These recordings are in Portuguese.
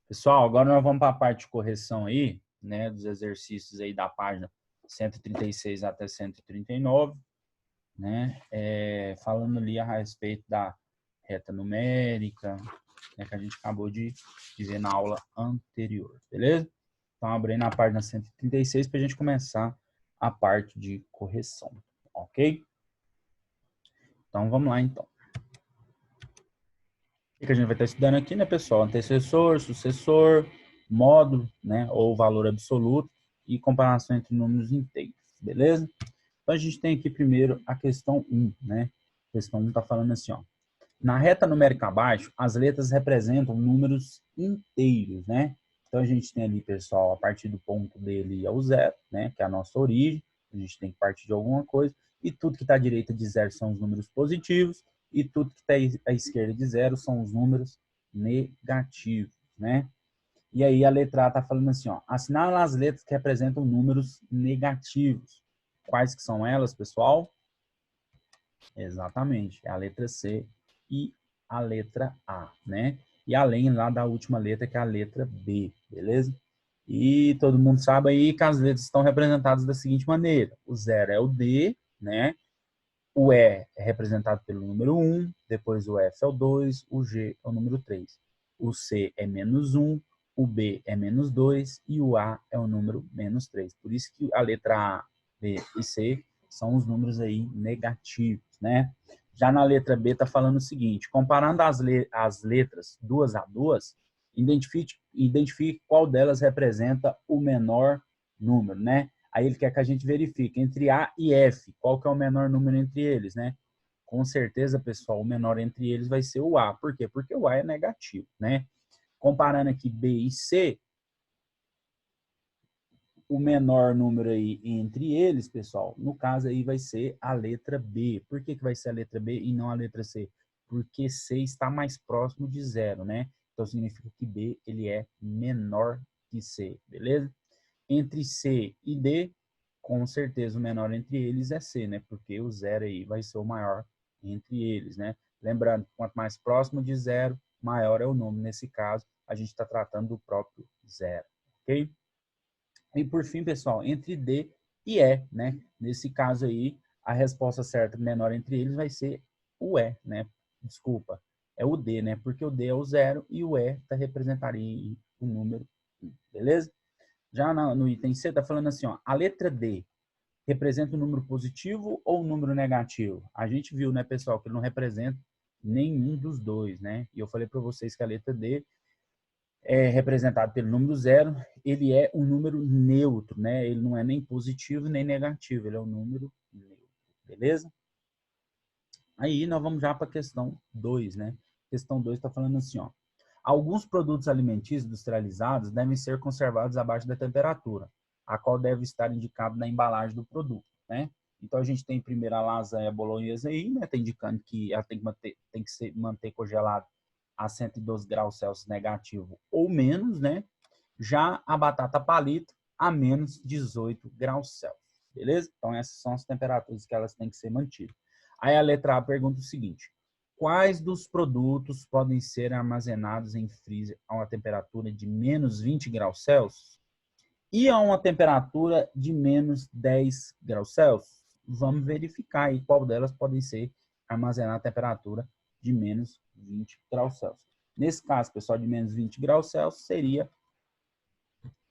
Pessoal, agora nós vamos para a parte de correção aí, né, dos exercícios aí da página 136 até 139, né, falando ali a respeito da reta numérica, né, que a gente acabou de ver na aula anterior, beleza? Então, abrindo a página 136 para a gente começar a parte de correção, ok? Então, vamos lá, então. O que a gente vai estar estudando aqui, né, pessoal? Antecessor, sucessor, módulo, né, ou valor absoluto e comparação entre números inteiros, beleza? Então, a gente tem aqui primeiro a questão 1, né? A questão 1 está falando assim, ó. Na reta numérica abaixo, as letras representam números inteiros, né? Então, a gente tem ali, pessoal, a partir do ponto dele é o zero, né? Que é a nossa origem. A gente tem que partir de alguma coisa. E tudo que está à direita de zero são os números positivos. E tudo que está à esquerda de zero são os números negativos, né? E aí a letra A está falando assim, ó. Assinala as letras que representam números negativos. Quais que são elas, pessoal? Exatamente, é a letra C e a letra A, né? E além lá da última letra, que é a letra B, beleza? E todo mundo sabe aí que as letras estão representadas da seguinte maneira. O zero é o D, né? O E é representado pelo número 1, depois o F é o 2, o G é o número 3. O C é menos 1, o B é menos 2 e o A é o número menos 3. Por isso que a letra A, B e C são os números aí negativos, né? Já na letra B está falando o seguinte, comparando as letras duas a duas, identifique qual delas representa o menor número, né? Aí ele quer que a gente verifique entre A e F, qual que é o menor número entre eles, né? Com certeza, pessoal, o menor entre eles vai ser o A. Por quê? Porque o A é negativo, né? Comparando aqui B e C, o menor número aí entre eles, pessoal, no caso aí vai ser a letra B. Por que vai ser a letra B e não a letra C? Porque C está mais próximo de zero, né? Então significa que B ele é menor que C, beleza? Entre C e D, com certeza o menor entre eles é C, né? Porque o zero aí vai ser o maior entre eles, né? Lembrando, quanto mais próximo de zero, maior é o número. Nesse caso, a gente está tratando do próprio zero, ok? E por fim, pessoal, entre D e E, né? Nesse caso aí, a resposta certa menor entre eles vai ser o E, né? Desculpa, é o D, né? Porque o D é o zero e o E representaria o número 1, beleza? Já no item C está falando assim, ó, a letra D representa um número positivo ou um número negativo? A gente viu, né, pessoal, que ele não representa nenhum dos dois, né? E eu falei para vocês que a letra D é representado pelo número zero, ele é um número neutro, né? Ele não é nem positivo nem negativo, ele é um número neutro, beleza? Aí nós vamos já para a questão 2, né? Questão 2 está falando assim, ó. Alguns produtos alimentícios industrializados devem ser conservados abaixo da temperatura, a qual deve estar indicado na embalagem do produto, né? Então a gente tem primeiro a lasanha bolonhesa aí, né? Tá indicando que ela tem que ser manter congelado a 112 graus Celsius negativo ou menos, né? Já a batata palito a menos 18 graus Celsius, beleza? Então essas são as temperaturas que elas têm que ser mantidas. Aí a letra A pergunta o seguinte: quais dos produtos podem ser armazenados em freezer a uma temperatura de menos 20 graus Celsius e a uma temperatura de menos 10 graus Celsius? Vamos verificar aí qual delas podem ser armazenadas a temperatura de menos 20 graus Celsius. Nesse caso, pessoal, de menos 20 graus Celsius seria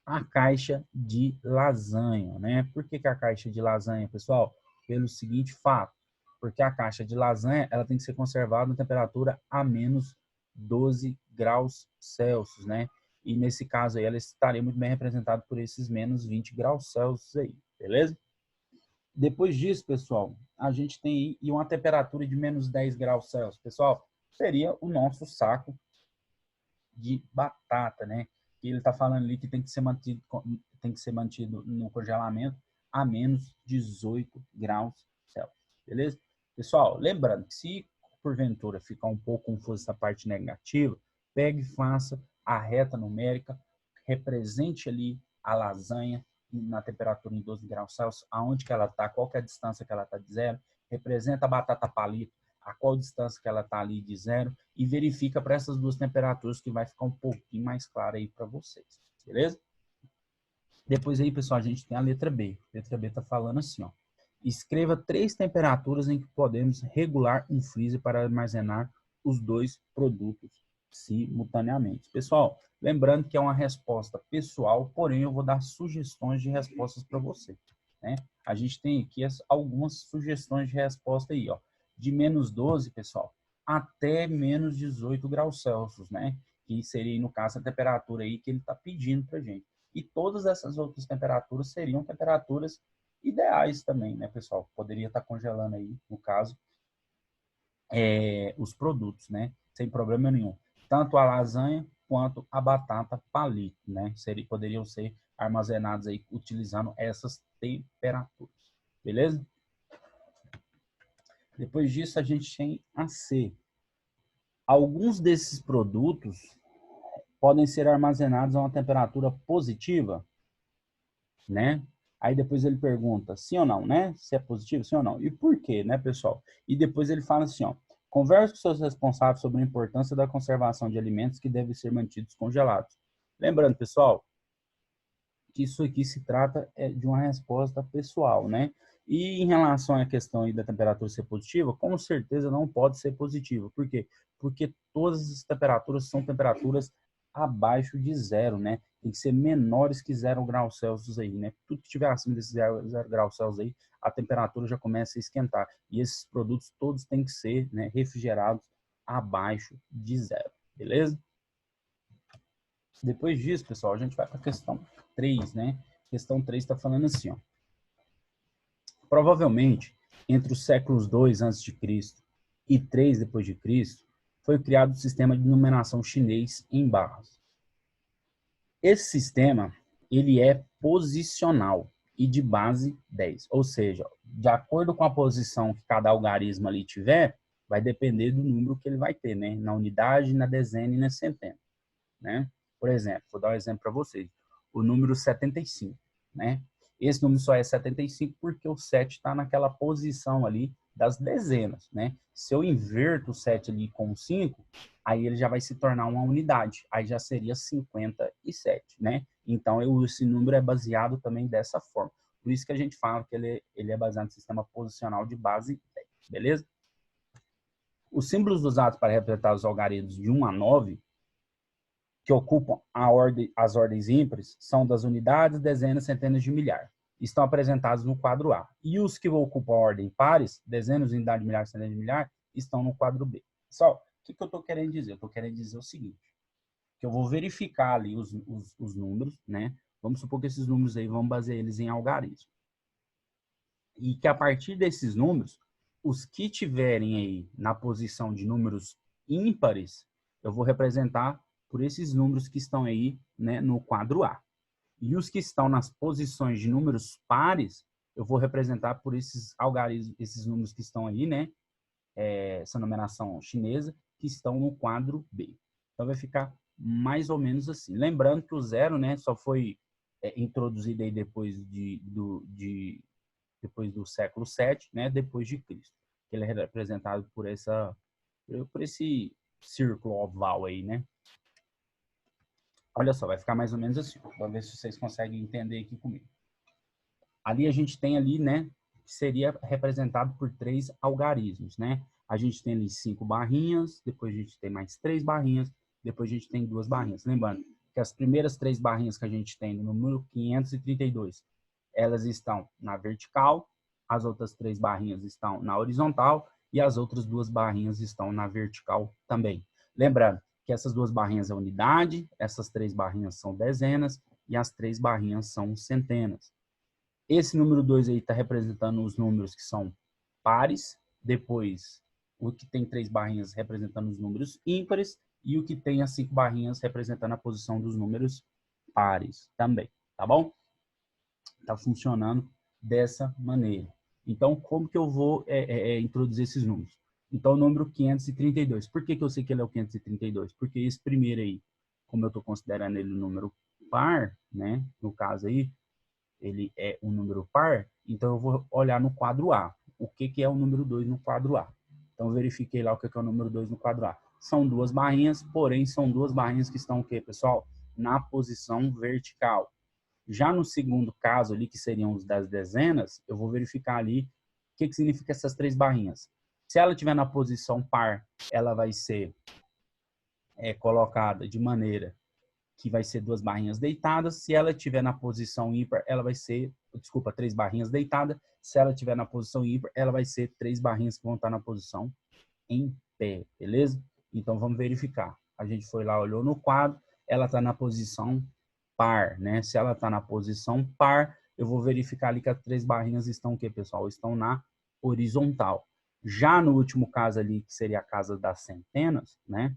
a caixa de lasanha, né? Por que a caixa de lasanha, pessoal? Pelo seguinte fato, porque a caixa de lasanha ela tem que ser conservada na temperatura a menos 12 graus Celsius, né? E nesse caso aí ela estaria muito bem representada por esses menos 20 graus Celsius aí, beleza? Depois disso, pessoal, a gente tem aí uma temperatura de menos 10 graus Celsius. Pessoal, seria o nosso saco de batata, né? E ele está falando ali que tem que ser mantido no congelamento a menos 18 graus Celsius, beleza? Pessoal, lembrando que se porventura ficar um pouco confuso essa parte negativa, pegue e faça a reta numérica, represente ali a lasanha na temperatura em 12 graus Celsius, aonde que ela está, qual que é a distância que ela está de zero, representa a batata palito a qual distância que ela está ali de zero, e verifica para essas duas temperaturas que vai ficar um pouquinho mais claro aí para vocês, beleza? Depois aí, pessoal, a gente tem a letra B. A letra B está falando assim, ó. Escreva 3 temperaturas em que podemos regular um freezer para armazenar os 2 produtos simultaneamente. Pessoal, lembrando que é uma resposta pessoal, porém eu vou dar sugestões de respostas para você, né? A gente tem aqui algumas sugestões de resposta aí, ó. De -12, pessoal, até -18 graus Celsius, né? Que seria, no caso, a temperatura aí que ele está pedindo para gente. E todas essas outras temperaturas seriam temperaturas ideais também, né, pessoal? Poderia estar congelando aí, no caso, os produtos, né? Sem problema nenhum. Tanto a lasanha quanto a batata palito, né? Poderiam ser armazenados aí utilizando essas temperaturas. Beleza? Depois disso, a gente tem a C. Alguns desses produtos podem ser armazenados a uma temperatura positiva, né? Aí depois ele pergunta sim ou não, né? Se é positivo, sim ou não. E por quê, né, pessoal? E depois ele fala assim, ó. Converse com seus responsáveis sobre a importância da conservação de alimentos que devem ser mantidos congelados. Lembrando, pessoal, que isso aqui se trata de uma resposta pessoal, né? E em relação à questão aí da temperatura ser positiva, com certeza não pode ser positiva. Por quê? Porque todas as temperaturas são temperaturas abaixo de zero, né? Tem que ser menores que 0 graus Celsius aí, né? Tudo que tiver acima desses 0 graus Celsius aí, a temperatura já começa a esquentar. E esses produtos todos têm que ser, né, refrigerados abaixo de zero, beleza? Depois disso, pessoal, a gente vai para a questão 3, né? A questão 3 está falando assim, ó. Provavelmente, entre os séculos 2 a.C. e 3 depois de Cristo, foi criado o sistema de numeração chinês em barras. Esse sistema, ele é posicional e de base 10, ou seja, de acordo com a posição que cada algarismo ali tiver, vai depender do número que ele vai ter, né? Na unidade, na dezena e na centena, né? Por exemplo, vou dar um exemplo para vocês. O número 75, né? Esse número só é 75 porque o 7 está naquela posição ali das dezenas, né? Se eu inverto o 7 ali com o 5, aí ele já vai se tornar uma unidade. Aí já seria 57, né? Então, esse número é baseado também dessa forma. Por isso que a gente fala que ele é baseado no sistema posicional de base 10, beleza? Os símbolos usados para representar os algarismos de 1 a 9 que ocupam as ordens ímpares são das unidades, dezenas, centenas de milhar. Estão apresentados no quadro A. E os que ocupam a ordem pares, dezenas, unidade de milhar, centenas de milhar, estão no quadro B. Pessoal, o que eu estou querendo dizer? Eu estou querendo dizer o seguinte, que eu vou verificar ali os números, né? Vamos supor que esses números aí, vamos basear eles em algarismo. E que a partir desses números, os que tiverem aí na posição de números ímpares, eu vou representar por esses números que estão aí, né, no quadro A. E os que estão nas posições de números pares, eu vou representar por esses algarismos, esses números que estão aí, né, essa numeração chinesa, que estão no quadro B. Então, vai ficar mais ou menos assim. Lembrando que o zero, né, só foi introduzido aí depois depois do século 7, né, depois de Cristo. Ele é representado por esse círculo oval aí, né? Olha só, vai ficar mais ou menos assim. Vamos ver se vocês conseguem entender aqui comigo. Ali a gente tem ali, né, que seria representado por 3 algarismos, né? A gente tem ali 5 barrinhas, depois a gente tem mais 3 barrinhas, depois a gente tem 2 barrinhas. Lembrando que as primeiras 3 barrinhas que a gente tem no número 532, elas estão na vertical, as outras 3 barrinhas estão na horizontal e as outras 2 barrinhas estão na vertical também. Lembrando que essas 2 barrinhas é unidade, essas 3 barrinhas são dezenas e as 3 barrinhas são centenas. Esse número 2 aí está representando os números que são pares, depois o que tem 3 barrinhas representando os números ímpares e o que tem as 5 barrinhas representando a posição dos números pares também, tá bom? Está funcionando dessa maneira. Então, como que eu vou introduzir esses números? Então, o número 532. Por que eu sei que ele é o 532? Porque esse primeiro aí, como eu estou considerando ele um número par, né? No caso aí, ele um número par, então eu vou olhar no quadro A. O que é o número 2 no quadro A? Então, eu verifiquei lá o que é o número 2 no quadro A. São duas barrinhas, porém, são duas barrinhas que estão o quê, pessoal? Na posição vertical. Já no segundo caso ali, que seriam os das dezenas, eu vou verificar ali o que significa essas três barrinhas. Se ela estiver na posição par, ela vai ser colocada de maneira que vai ser duas barrinhas deitadas. Se ela estiver na posição ímpar, ela vai ser, desculpa, três barrinhas deitadas. Se ela estiver na posição ímpar, ela vai ser três barrinhas que vão estar na posição em pé, beleza? Então, vamos verificar. A gente foi lá, olhou no quadro, ela está na posição par, né? Se ela está na posição par, eu vou verificar ali que as três barrinhas estão o quê, pessoal? Estão na horizontal. Já no último caso ali, que seria a casa das centenas, né?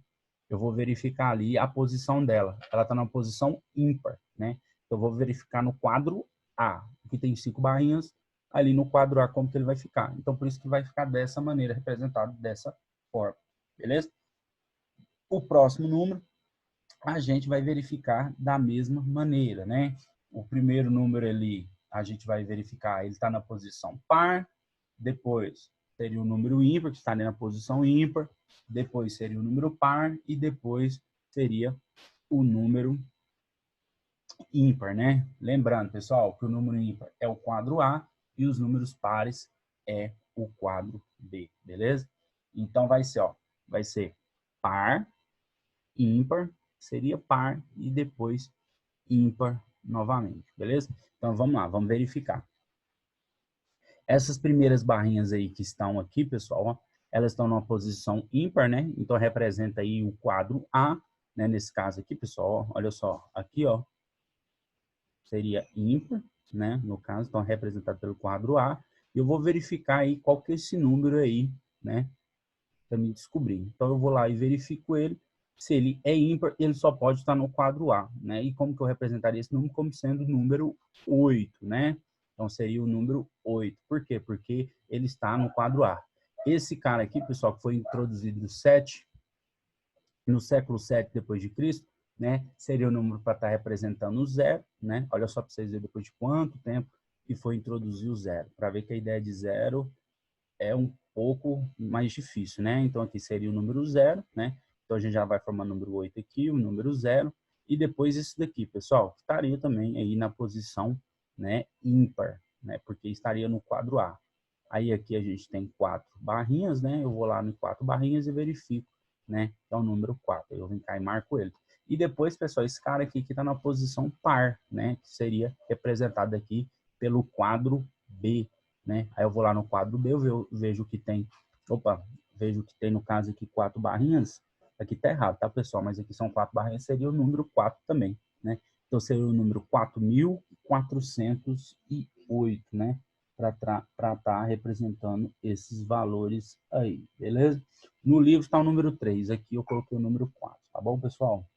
Eu vou verificar ali a posição dela. Ela está na posição ímpar, né? Eu vou verificar no quadro A, que tem 5 barrinhas, ali no quadro A como que ele vai ficar. Então, por isso que vai ficar dessa maneira, representado dessa forma, beleza? O próximo número, a gente vai verificar da mesma maneira, né? O primeiro número ali, a gente vai verificar, ele está na posição par, depois seria o número ímpar, que está ali na posição ímpar, depois seria o número par e depois seria o número ímpar, né? Lembrando, pessoal, que o número ímpar é o quadro A e os números pares é o quadro B, beleza? Então vai ser, ó, vai ser par, ímpar, seria par e depois ímpar novamente, beleza? Então vamos lá, vamos verificar. Essas primeiras barrinhas aí que estão aqui, pessoal, ó, elas estão numa posição ímpar, né? Então representa aí o quadro A, né? Nesse caso aqui, pessoal, ó, olha só, aqui, ó, seria ímpar, né? No caso, então representado pelo quadro A. E eu vou verificar aí qual que é esse número aí, né? Para me descobrir. Então eu vou lá e verifico ele. Se ele é ímpar, ele só pode estar no quadro A, né? E como que eu representaria esse número? Como sendo o número 8, né? Então seria o número 8. Por quê? Porque ele está no quadro A. Esse cara aqui, pessoal, que foi introduzido no século 7 depois de Cristo, né? Seria o número para estar representando o zero, né? Olha só para vocês verem depois de quanto tempo que foi introduzir o zero, para ver que a ideia de zero é um pouco mais difícil, né? Então aqui seria o número 0, né? Então a gente já vai formar o número 8 aqui, o número 0, e depois isso daqui, pessoal, estaria também aí na posição, né, ímpar, né? Porque estaria no quadro A. Aí aqui a gente tem 4 barrinhas, né? Eu vou lá no 4 barrinhas e verifico, né? É o número 4. Eu venho cá e marco ele. E depois, pessoal, esse cara aqui que está na posição par, né? Que seria representado aqui pelo quadro B, né? Aí eu vou lá no quadro B, eu vejo que tem, vejo que tem no caso aqui 4 barrinhas. Aqui tá errado, tá, pessoal? Mas aqui são 4 barrinhas, seria o número 4 também, né? Então seria o número 4.408, né? Para estar representando esses valores aí, beleza? No livro está o número 3, aqui eu coloquei o número 4, tá bom, pessoal?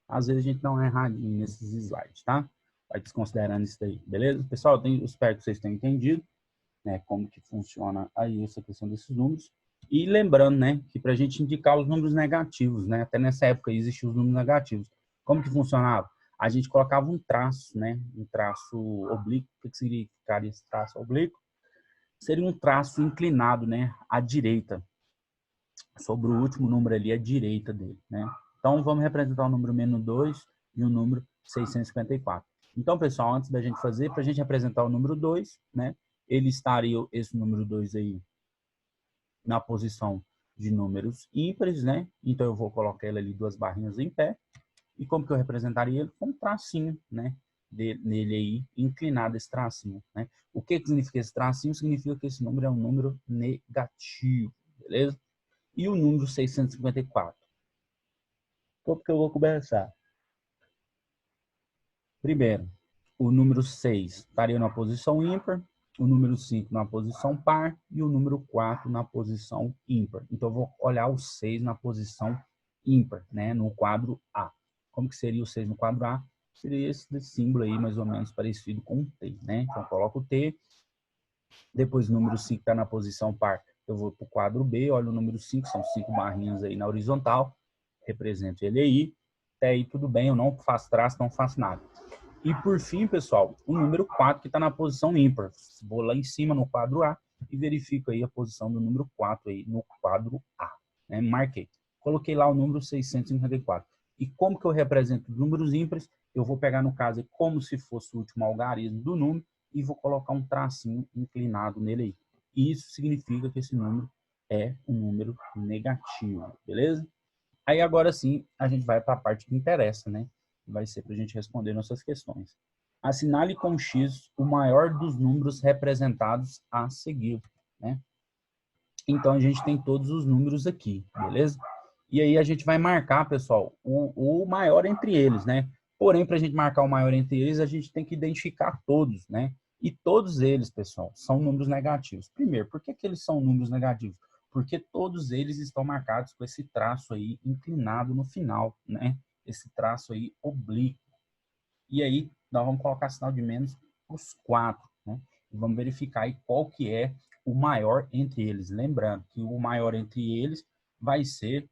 Às vezes a gente dá uma erradinha nesses slides, tá? Vai desconsiderando isso daí, beleza? Pessoal, eu espero que vocês tenham entendido, né, como que funciona aí essa questão desses números. E lembrando, né, que para a gente indicar os números negativos, né, até nessa época existiam os números negativos. Como que funcionava? A gente colocava um traço, né, um traço oblíquo. O que significaria esse traço oblíquo? Seria um traço inclinado, né, à direita, sobre o último número ali, à direita dele, né. Então, vamos representar o número menos 2 e o número 654. Então, pessoal, antes da gente fazer, para a gente representar o número 2, né, ele estaria, esse número 2 aí, na posição de números ímpares, né? Então, eu vou colocar ele ali duas barrinhas em pé. E como que eu representaria ele? Com um tracinho, né? Nele aí, inclinado esse tracinho, né? O que significa esse tracinho? Significa que esse número é um número negativo, beleza? E o número 654? Como que eu vou começar? Primeiro, o número 6 estaria na posição ímpar, o número 5 na posição par e o número 4 na posição ímpar. Então, eu vou olhar o 6 na posição ímpar, né, no quadro A. Como que seria o 6 no quadro A? Seria esse símbolo aí, mais ou menos parecido com o T, né? Então, eu coloco o T, depois o número 5 está na posição par, eu vou para o quadro B, olho o número 5, são 5 barrinhas aí na horizontal, represento ele aí, até aí tudo bem, eu não faço traço, não faço nada. E por fim, pessoal, o número 4 que está na posição ímpar. Vou lá em cima no quadro A e verifico aí a posição do número 4 aí no quadro A, né? Marquei. Coloquei lá o número 654. E como que eu represento os números ímpares? Eu vou pegar, no caso, como se fosse o último algarismo do número e vou colocar um tracinho inclinado nele aí. E isso significa que esse número é um número negativo, beleza? Aí agora sim, a gente vai para a parte que interessa, né? Vai ser para a gente responder nossas questões. Assinale com X o maior dos números representados a seguir, né? Então, a gente tem todos os números aqui, beleza? E aí a gente vai marcar, pessoal, o maior entre eles, né? Porém, para a gente marcar o maior entre eles, a gente tem que identificar todos, né? E todos eles, pessoal, são números negativos. Primeiro, por que que eles são números negativos? Porque todos eles estão marcados com esse traço aí inclinado no final, né? Esse traço aí oblíquo. E aí, nós vamos colocar sinal de menos os 4, né? E vamos verificar aí qual que é o maior entre eles. Lembrando que o maior entre eles vai ser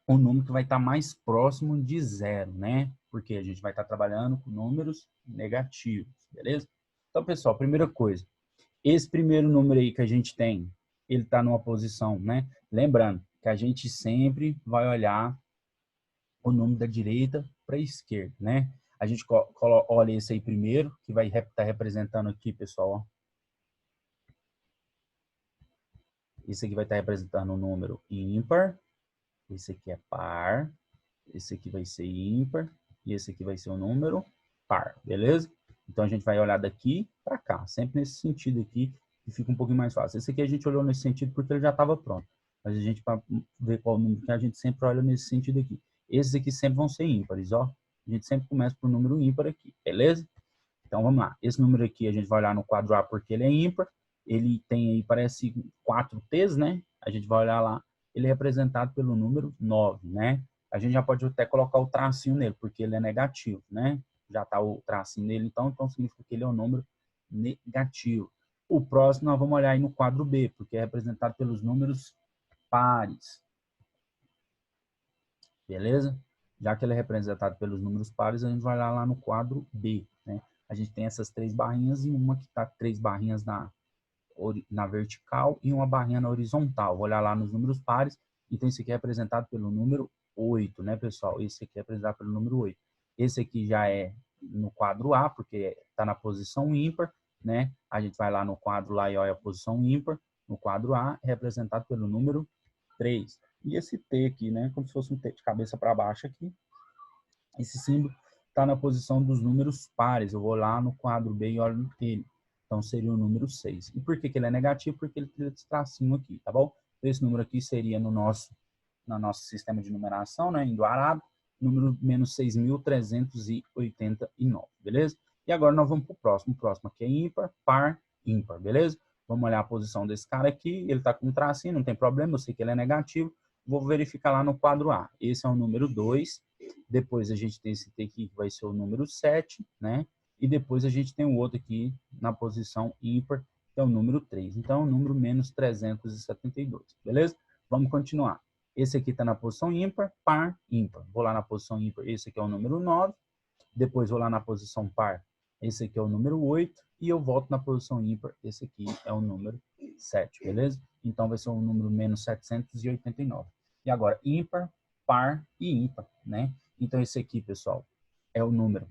o número que vai estar mais próximo de zero, né? Porque a gente vai estar trabalhando com números negativos, beleza? Então, pessoal, primeira coisa, esse primeiro número aí que a gente tem, ele está numa posição, né? Lembrando que a gente sempre vai olhar o número da direita para a esquerda, né? A gente olha esse aí primeiro, que vai estar representando aqui, pessoal, ó. Esse aqui vai estar representando um número ímpar, esse aqui é par, esse aqui vai ser ímpar, e esse aqui vai ser um número par, beleza? Então, a gente vai olhar daqui para cá, sempre nesse sentido aqui, que fica um pouquinho mais fácil. Esse aqui a gente olhou nesse sentido porque ele já estava pronto. Mas a gente, para ver qual número que a gente sempre olha nesse sentido aqui. Esses aqui sempre vão ser ímpares, ó. A gente sempre começa por número ímpar aqui, beleza? Então, vamos lá. Esse número aqui a gente vai olhar no quadro A porque ele é ímpar. Ele tem aí, parece 4 T's, né? A gente vai olhar lá. Ele é representado pelo número 9, né? A gente já pode até colocar o tracinho nele, porque ele é negativo, né? Já está o tracinho nele, então significa que ele é um número negativo. O próximo nós vamos olhar aí no quadro B, porque é representado pelos números pares. Beleza? Já que ele é representado pelos números pares, a gente vai olhar lá no quadro B, né? A gente tem essas 3 barrinhas e uma que está 3 barrinhas na vertical e uma barrinha na horizontal. Vou olhar lá nos números pares. Então, esse aqui é representado pelo número 8, né, pessoal? Esse aqui é representado pelo número 8. Esse aqui já é no quadro A, porque está na posição ímpar, né? A gente vai lá no quadro lá e olha a posição ímpar. No quadro A, é representado pelo número 3. E esse T aqui, né? Como se fosse um T de cabeça para baixo aqui. Esse símbolo está na posição dos números pares. Eu vou lá no quadro B e olho ele. Então, seria o número 6. E por que ele é negativo? Porque ele tem esse tracinho aqui, tá bom? Esse número aqui seria no nosso sistema de numeração, né, indo-arábico, número menos 6.389, beleza? E agora nós vamos para o próximo. O próximo aqui é ímpar, par, ímpar, beleza? Vamos olhar a posição desse cara aqui. Ele está com um tracinho, não tem problema, eu sei que ele é negativo. Vou verificar lá no quadro A. Esse é o número 2. Depois a gente tem esse T aqui, que vai ser o número 7, né? E depois a gente tem o outro aqui na posição ímpar, que é o número 3. Então, é o número menos 372, beleza? Vamos continuar. Esse aqui está na posição ímpar, par, ímpar. Vou lá na posição ímpar, esse aqui é o número 9. Depois vou lá na posição par, esse aqui é o número 8. E eu volto na posição ímpar, esse aqui é o número 7, beleza? Então, vai ser o número menos 789. E agora, ímpar, par e ímpar, né? Então, esse aqui, pessoal, é o número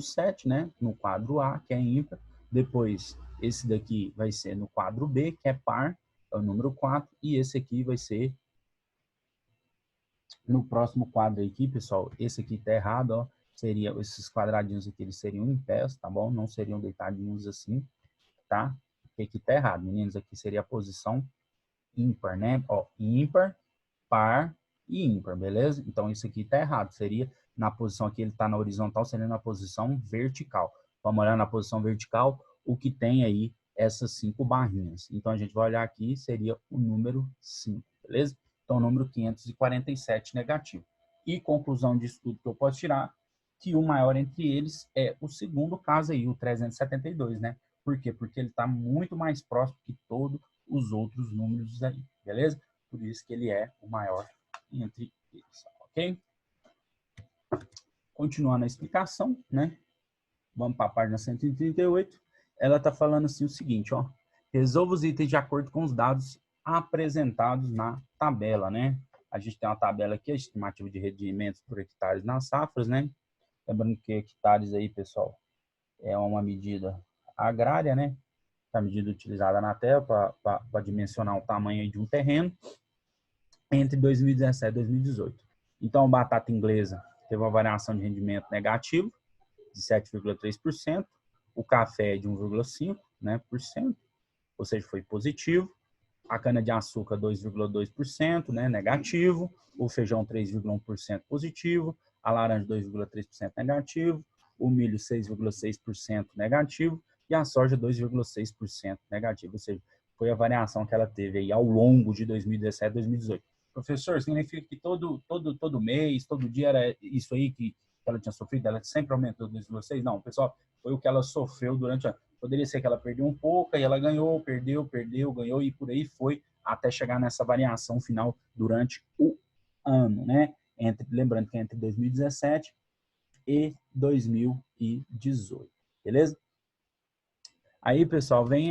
7, né? No quadro A, que é ímpar. Depois, esse daqui vai ser no quadro B, que é par, é o número 4. E esse aqui vai ser no próximo quadro aqui, pessoal. Esse aqui tá errado, ó. Seria, esses quadradinhos aqui, eles seriam em pés, tá bom? Não seriam deitadinhos assim, tá? Porque aqui tá errado, meninos. Aqui seria a posição ímpar, né? Ó, ímpar, par e ímpar, beleza? Então, isso aqui tá errado. Seria na posição aqui, ele tá na horizontal, seria na posição vertical. Vamos olhar na posição vertical, o que tem aí essas 5 barrinhas. Então, a gente vai olhar aqui, seria o número 5, beleza? Então, o número 547 negativo. E conclusão disso tudo que eu posso tirar, que o maior entre eles é o segundo caso aí, o 372, né? Por quê? Porque ele está muito mais próximo que todos os outros números aí, beleza? Por isso que ele é o maior entre eles, ok? Continuando a explicação, né? Vamos para a página 138. Ela está falando assim o seguinte, ó. Resolva os itens de acordo com os dados apresentados na tabela, né? A gente tem uma tabela aqui, a estimativa de rendimentos por hectares nas safras, né? Lembrando que hectares aí, pessoal, é uma medida agrária, né? A medida utilizada na terra para dimensionar o tamanho aí de um terreno entre 2017 e 2018. Então, a batata inglesa teve uma variação de rendimento negativo de 7,3%, o café de 1,5%, né, ou seja, foi positivo, a cana-de-açúcar 2,2%, né, negativo, o feijão 3,1% positivo, a laranja 2,3% negativo, o milho 6,6% negativo e a soja 2,6% negativo, ou seja, foi a variação que ela teve aí ao longo de 2017 e 2018. Professor, significa que todo mês, todo dia era isso aí que ela tinha sofrido? Ela sempre aumentou 2,6%? Não, pessoal, foi o que ela sofreu durante a... Poderia ser que ela perdeu um pouco, aí ela ganhou, perdeu, ganhou, e por aí foi, até chegar nessa variação final durante o ano, né? Lembrando que é entre 2017 e 2018, beleza? Aí, pessoal, vem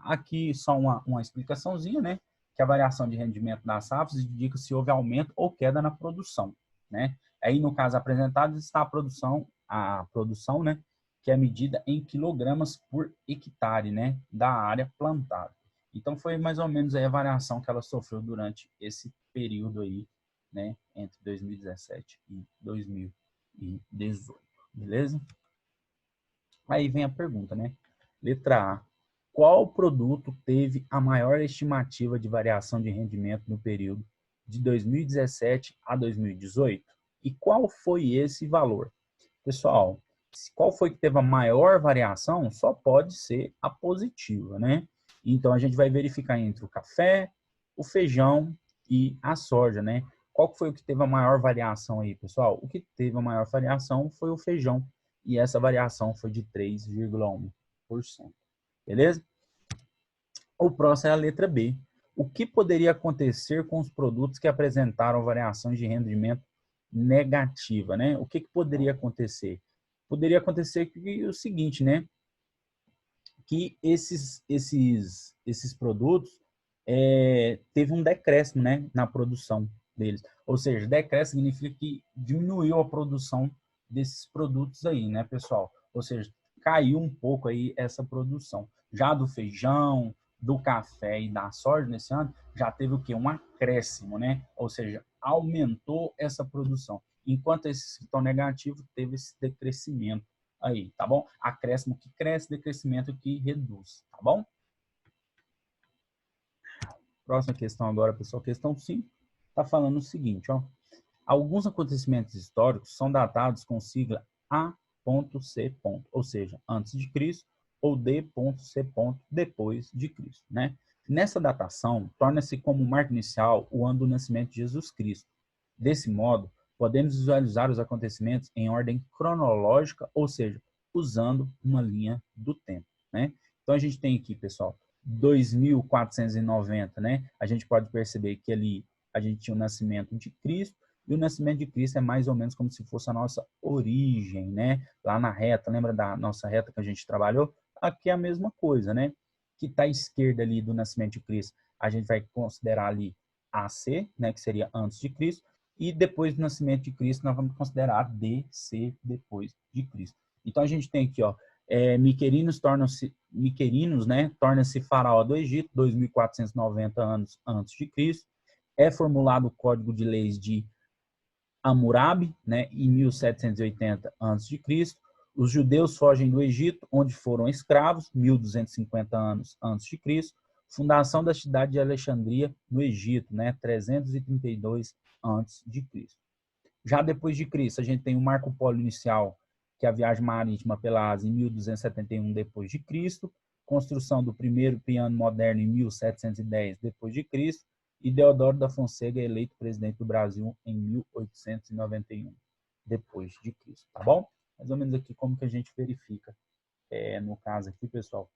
aqui só uma explicaçãozinha, né? Que a variação de rendimento das safras indica se houve aumento ou queda na produção, né? Aí, no caso apresentado, está a produção, né? Que é medida em quilogramas por hectare, né? Da área plantada. Então, foi mais ou menos aí a variação que ela sofreu durante esse período aí, né? Entre 2017 e 2018, beleza? Aí vem a pergunta, né? Letra A. Qual produto teve a maior estimativa de variação de rendimento no período de 2017 a 2018? E qual foi esse valor? Pessoal, qual foi que teve a maior variação? Só pode ser a positiva, né? Então, a gente vai verificar entre o café, o feijão e a soja, né? Qual foi o que teve a maior variação aí, pessoal? O que teve a maior variação foi o feijão. E essa variação foi de 3,1%. Beleza? O próximo é a letra B. O que poderia acontecer com os produtos que apresentaram variações de rendimento negativa, né? O que poderia acontecer? Poderia acontecer que o seguinte, né? Que esses produtos teve um decréscimo, né, na produção deles. Ou seja, decréscimo significa que diminuiu a produção desses produtos aí, né, pessoal? Ou seja, caiu um pouco aí essa produção. Já do feijão, do café e da soja nesse ano, já teve o quê? Um acréscimo, né? Ou seja, aumentou essa produção. Enquanto esses que estão negativos, teve esse decrescimento aí, tá bom? Acréscimo que cresce, decrescimento que reduz, tá bom? Próxima questão agora, pessoal, questão 5, tá falando o seguinte, ó. Alguns acontecimentos históricos são datados com sigla A.C., ou seja, antes de Cristo, ou D.C., depois de Cristo, né? Nessa datação, torna-se como marco inicial o ano do nascimento de Jesus Cristo. Desse modo, podemos visualizar os acontecimentos em ordem cronológica, ou seja, usando uma linha do tempo, né? Então, a gente tem aqui, pessoal, 2490, né? A gente pode perceber que ali a gente tinha o nascimento de Cristo, e o nascimento de Cristo é mais ou menos como se fosse a nossa origem, né? Lá na reta, lembra da nossa reta que a gente trabalhou? Aqui é a mesma coisa, né? Que está à esquerda ali do nascimento de Cristo, a gente vai considerar ali AC, né? Que seria antes de Cristo, e depois do nascimento de Cristo, nós vamos considerar DC, depois de Cristo. Então, a gente tem aqui, ó, Miquerinos, né, torna-se faraó do Egito, 2.490 anos antes de Cristo. É formulado o Código de Leis de Hammurabi, né, em 1780 a.C. Os judeus fogem do Egito, onde foram escravos, 1250 anos antes de Cristo. Fundação da cidade de Alexandria, no Egito, né, 332 antes de Cristo. Já depois de Cristo, a gente tem o Marco Polo inicial, que é a viagem marítima pela Ásia, em 1271 depois de Cristo. Construção do primeiro piano moderno em 1710 depois de Cristo. E Deodoro da Fonseca é eleito presidente do Brasil em 1891 depois de Cristo, tá bom? Mais ou menos aqui como que a gente verifica, no caso aqui, pessoal,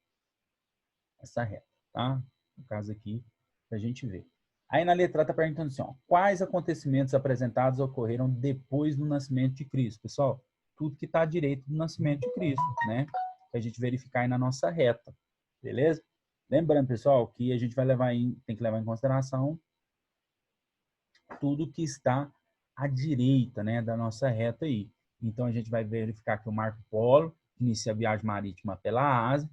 essa reta, tá? No caso aqui, pra gente ver. Aí na letra está perguntando assim, ó, quais acontecimentos apresentados ocorreram depois do nascimento de Cristo? Pessoal, tudo que está à direita do nascimento de Cristo, né? Que a gente verificar aí na nossa reta, beleza? Lembrando, pessoal, que a gente vai tem que levar em consideração tudo que está à direita, né, da nossa reta aí. Então, a gente vai verificar que o Marco Polo inicia a viagem marítima pela Ásia,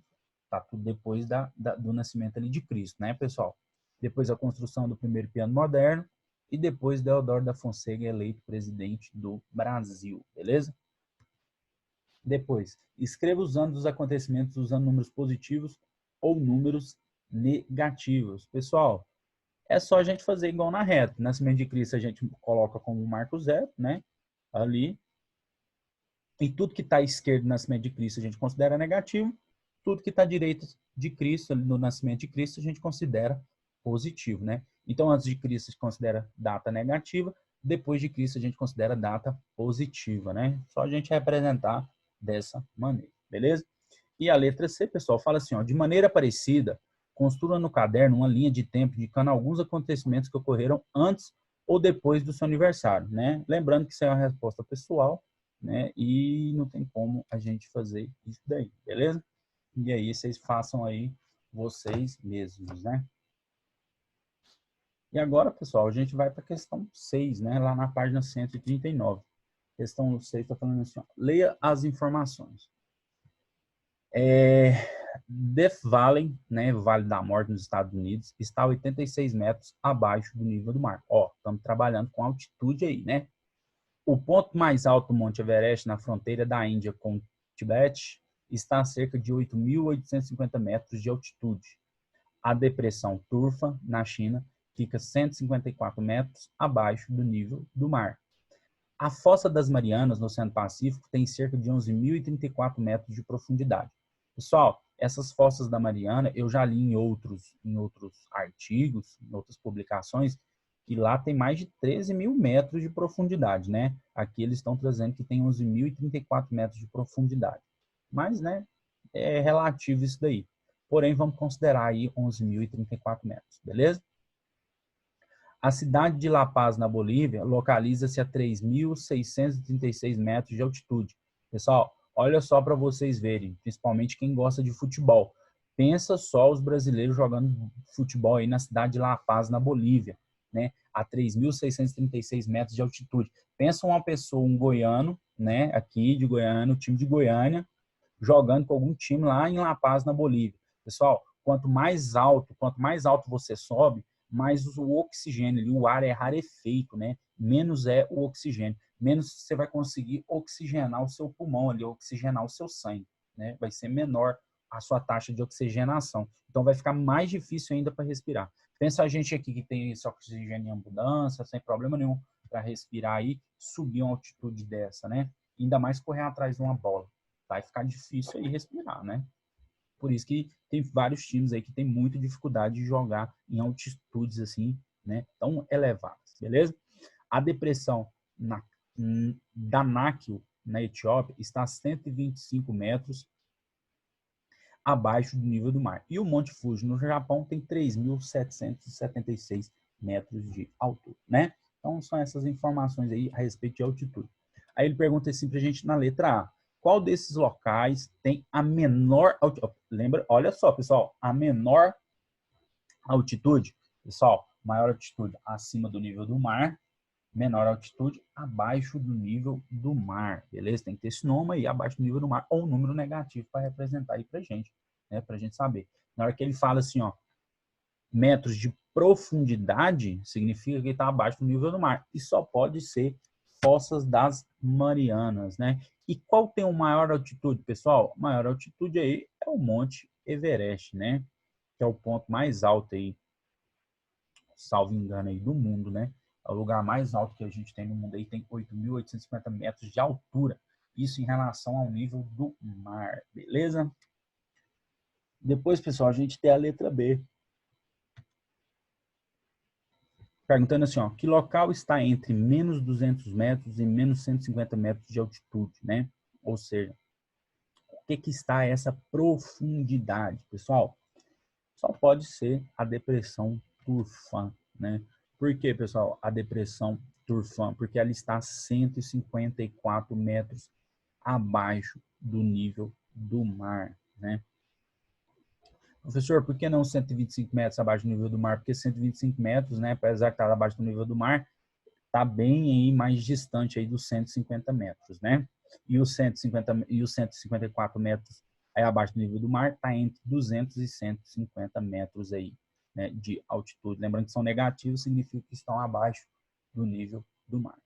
tá tudo depois do nascimento ali de Cristo, né, pessoal? Depois a construção do primeiro piano moderno e depois Deodoro da Fonseca eleito presidente do Brasil, beleza? Depois, escreva os anos dos acontecimentos usando números positivos ou números negativos. Pessoal, é só a gente fazer igual na reta. Nascimento de Cristo a gente coloca como marco zero, né? Ali. E tudo que está à esquerda do nascimento de Cristo a gente considera negativo. Tudo que está à direita de Cristo, no nascimento de Cristo, a gente considera positivo, né? Então, antes de Cristo, a gente considera data negativa. Depois de Cristo, a gente considera data positiva, né? Só a gente representar dessa maneira, beleza? E a letra C, pessoal, fala assim, ó, de maneira parecida, construa no caderno uma linha de tempo indicando alguns acontecimentos que ocorreram antes ou depois do seu aniversário, né? Lembrando que isso é uma resposta pessoal, né? E não tem como a gente fazer isso daí, beleza? E aí vocês façam aí vocês mesmos, né? E agora, pessoal, a gente vai para a questão 6, né? Lá na página 139. Questão 6 está falando assim, ó, leia as informações. Death Valley, né, Vale da Morte nos Estados Unidos, está a 86 metros abaixo do nível do mar. Ó, estamos trabalhando com altitude aí, né? O ponto mais alto do Monte Everest, na fronteira da Índia com o Tibete, está a cerca de 8.850 metros de altitude. A depressão Turfa, na China, fica 154 metros abaixo do nível do mar. A Fossa das Marianas, no Oceano Pacífico, tem cerca de 11.034 metros de profundidade. Pessoal, essas fossas da Mariana, eu já li em outros artigos, em outras publicações, que lá tem mais de 13 mil metros de profundidade, né? Aqui eles estão trazendo que tem 11.034 metros de profundidade. Mas, né, é relativo isso daí. Porém, vamos considerar aí 11.034 metros, beleza? A cidade de La Paz, na Bolívia, localiza-se a 3.636 metros de altitude. Pessoal, olha só para vocês verem, principalmente quem gosta de futebol. Pensa só os brasileiros jogando futebol aí na cidade de La Paz, na Bolívia, né? A 3.636 metros de altitude. Pensa uma pessoa, um goiano, né? Aqui de Goiânia, o time de Goiânia, jogando com algum time lá em La Paz, na Bolívia. Pessoal, quanto mais alto você sobe, mais o oxigênio, o ar é rarefeito, né? Menos é o oxigênio, menos você vai conseguir oxigenar o seu pulmão ali, oxigenar o seu sangue, né? Vai ser menor a sua taxa de oxigenação. Então vai ficar mais difícil ainda para respirar. Pensa a gente aqui que tem esse oxigênio em abundância, sem problema nenhum para respirar aí, subir uma altitude dessa, né? Ainda mais correr atrás de uma bola. Vai ficar difícil aí respirar, né? Por isso que tem vários times aí que tem muita dificuldade de jogar em altitudes assim, né, tão elevadas, beleza? A depressão da Náquil, na Etiópia, está a 125 metros abaixo do nível do mar. E o Monte Fuji, no Japão, tem 3.776 metros de altura, né? Então, são essas informações aí a respeito de altitude. Aí ele pergunta assim para a gente na letra A. Qual desses locais tem a menor altitude? Lembra? Olha só, pessoal, a menor altitude, pessoal, maior altitude acima do nível do mar, menor altitude abaixo do nível do mar, beleza? Tem que ter esse nome aí, abaixo do nível do mar, ou um número negativo para representar aí pra gente, né? Pra gente saber. Na hora que ele fala assim, ó, metros de profundidade, significa que está abaixo do nível do mar. E só pode ser Fossas das Marianas, né? E qual tem a maior altitude, pessoal? A maior altitude aí é o Monte Everest, né? Que é o ponto mais alto aí, salvo engano aí, do mundo, né? É o lugar mais alto que a gente tem no mundo aí, tem 8.850 metros de altura. Isso em relação ao nível do mar, beleza? Depois, pessoal, a gente tem a letra B. Perguntando assim, ó, que local está entre menos 200 metros e menos 150 metros de altitude, né? Ou seja, o que está essa profundidade, pessoal? Só pode ser a depressão Turfan, né? Por que, pessoal, a depressão Turfan? Porque ela está a 154 metros abaixo do nível do mar, né? Professor, por que não 125 metros abaixo do nível do mar? Porque 125 metros, né, apesar de estar abaixo do nível do mar, está bem aí mais distante aí dos 150 metros, né? E os 150 e os 154 metros aí abaixo do nível do mar está entre 200 e 150 metros aí, né, de altitude. Lembrando que são negativos, significa que estão abaixo do nível do mar.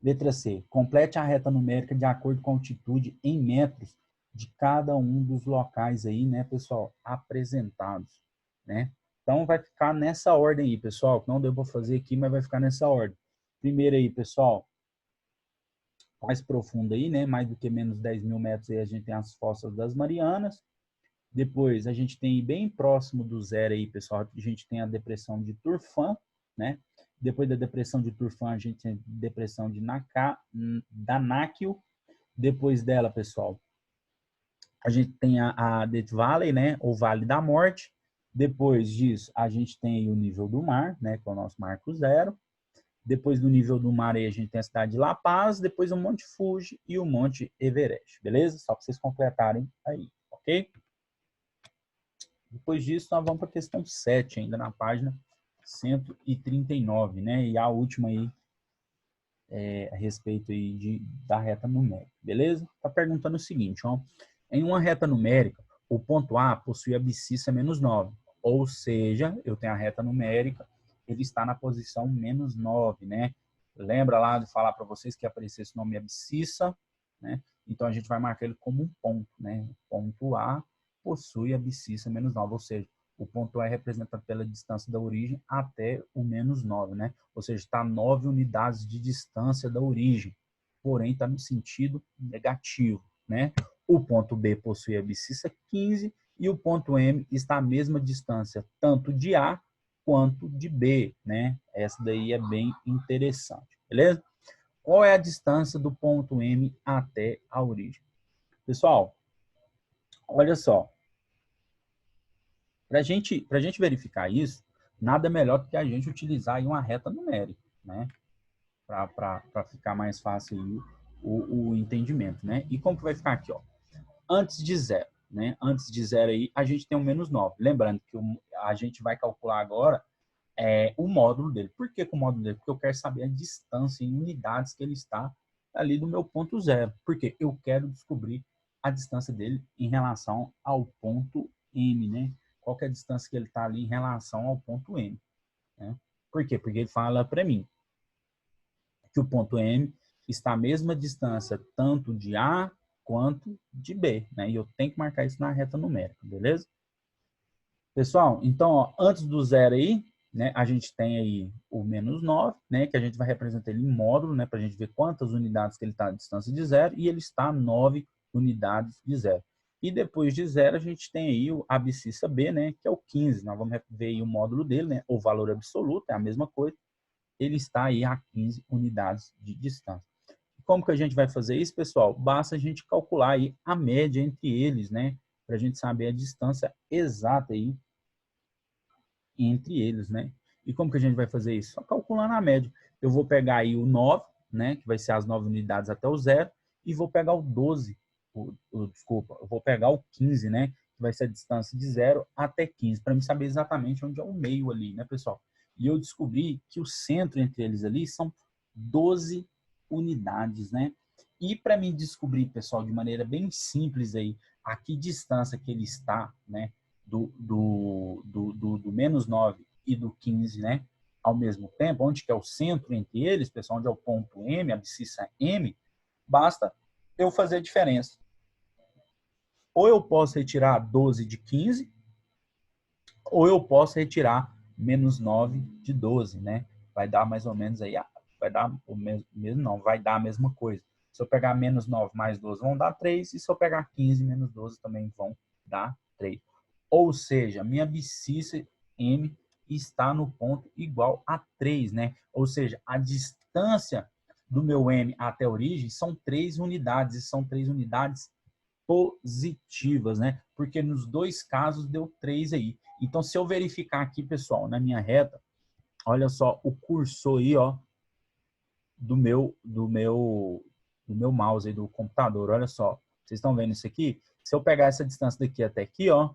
Letra C. Complete a reta numérica de acordo com a altitude em metros de cada um dos locais aí, né, pessoal, apresentados, né? Então, vai ficar nessa ordem aí, pessoal, que não deu para fazer aqui, mas vai ficar nessa ordem. Primeiro aí, pessoal, mais profundo aí, né, mais do que menos 10 mil metros aí, a gente tem as Fossas das Marianas. Depois, a gente tem bem próximo do zero aí, pessoal, a gente tem a depressão de Turfan, né? Depois da depressão de Turfan, a gente tem a depressão de Danáquio. Depois dela, pessoal, a gente tem a Death Valley, né? O Vale da Morte. Depois disso, a gente tem o nível do mar, né? Que é o nosso marco zero. Depois do nível do mar, aí, a gente tem a cidade de La Paz. Depois o Monte Fuji e o Monte Everest, beleza? Só para vocês completarem aí, ok? Depois disso, nós vamos para a questão 7, ainda na página 139, né? E a última aí a respeito aí da reta numérica, beleza? Está perguntando o seguinte, ó. Em uma reta numérica, o ponto A possui abscissa menos 9, ou seja, eu tenho a reta numérica, ele está na posição menos 9, né? Lembra lá de falar para vocês que aparecia esse nome abscissa, né? Então, a gente vai marcar ele como um ponto, né? Ponto A possui abscissa menos 9, ou seja, o ponto A é representado pela distância da origem até o menos 9, né? Ou seja, está 9 unidades de distância da origem, porém está no sentido negativo, né? O ponto B possui abscissa 15 e o ponto M está à mesma distância, tanto de A quanto de B, né? Essa daí é bem interessante, beleza? Qual é a distância do ponto M até a origem? Pessoal, olha só, para a gente verificar isso, nada melhor do que a gente utilizar aí uma reta numérica, né? Para ficar mais fácil o entendimento, né? E como que vai ficar aqui, ó? Antes de zero, né? Antes de zero aí, a gente tem um menos 9. Lembrando que a gente vai calcular agora o módulo dele. Por que, o módulo dele? Porque eu quero saber a distância em unidades que ele está ali do meu ponto zero. Porque eu quero descobrir a distância dele em relação ao ponto M, né? Qual que é a distância que ele está ali em relação ao ponto M, né? Por quê? Porque ele fala para mim que o ponto M está à mesma distância tanto de A quanto de B, né? E eu tenho que marcar isso na reta numérica, beleza? Pessoal, então, ó, antes do zero aí, né, a gente tem aí o menos 9, né, que a gente vai representar ele em módulo, né, para a gente ver quantas unidades que ele está à distância de zero, e ele está a 9 unidades de zero. E depois de zero, a gente tem aí a abscissa B, né, que é o 15. Nós vamos ver aí o módulo dele, né, o valor absoluto, é a mesma coisa. Ele está aí a 15 unidades de distância. Como que a gente vai fazer isso, pessoal? Basta a gente calcular aí a média entre eles, né, para a gente saber a distância exata aí entre eles, né? E como que a gente vai fazer isso? Só calculando a média. Eu vou pegar aí o 9, né, que vai ser as 9 unidades até o zero, e vou pegar o 12, desculpa, eu vou pegar o 15, né, que vai ser a distância de 0 até 15, para mim saber exatamente onde é o meio ali, né, pessoal? E eu descobri que o centro entre eles ali são 12 unidades, né? E para mim descobrir, pessoal, de maneira bem simples aí, a que distância que ele está, né, do menos 9 e do 15, né, ao mesmo tempo, onde que é o centro entre eles, pessoal, onde é o ponto M, a abscissa M, basta eu fazer a diferença. Ou eu posso retirar 12 de 15, ou eu posso retirar menos 9 de 12, né? Vai dar mais ou menos aí, vai dar o mesmo, não, vai dar a mesma coisa. Se eu pegar menos 9 mais 12 vão dar 3, e se eu pegar 15 menos 12 também vão dar 3. Ou seja, minha abscissa M está no ponto igual a 3, né? Ou seja, a distância do meu M até a origem são 3 unidades, e são 3 unidades positivas, né? Porque nos dois casos deu 3 aí. Então, se eu verificar aqui, pessoal, na minha reta, olha só o cursor aí, ó, do meu mouse aí, do computador, olha só. Vocês estão vendo isso aqui? Se eu pegar essa distância daqui até aqui, ó,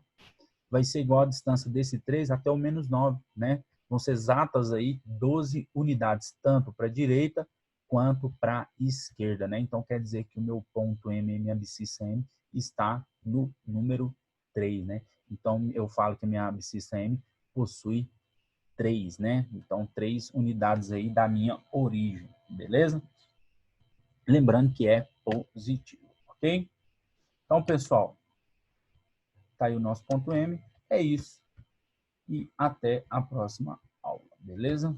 vai ser igual a distância desse 3 até o menos 9, né? Vão ser exatas aí 12 unidades, tanto para a direita quanto para a esquerda, né? Então, quer dizer que o meu ponto M, minha abscissa M, está no número 3, né? Então, eu falo que a minha abscissa M possui 3, né? Então, 3 unidades aí da minha origem, beleza? Lembrando que é positivo, ok? Então, pessoal, tá aí o nosso ponto M. É isso. E até a próxima aula, beleza?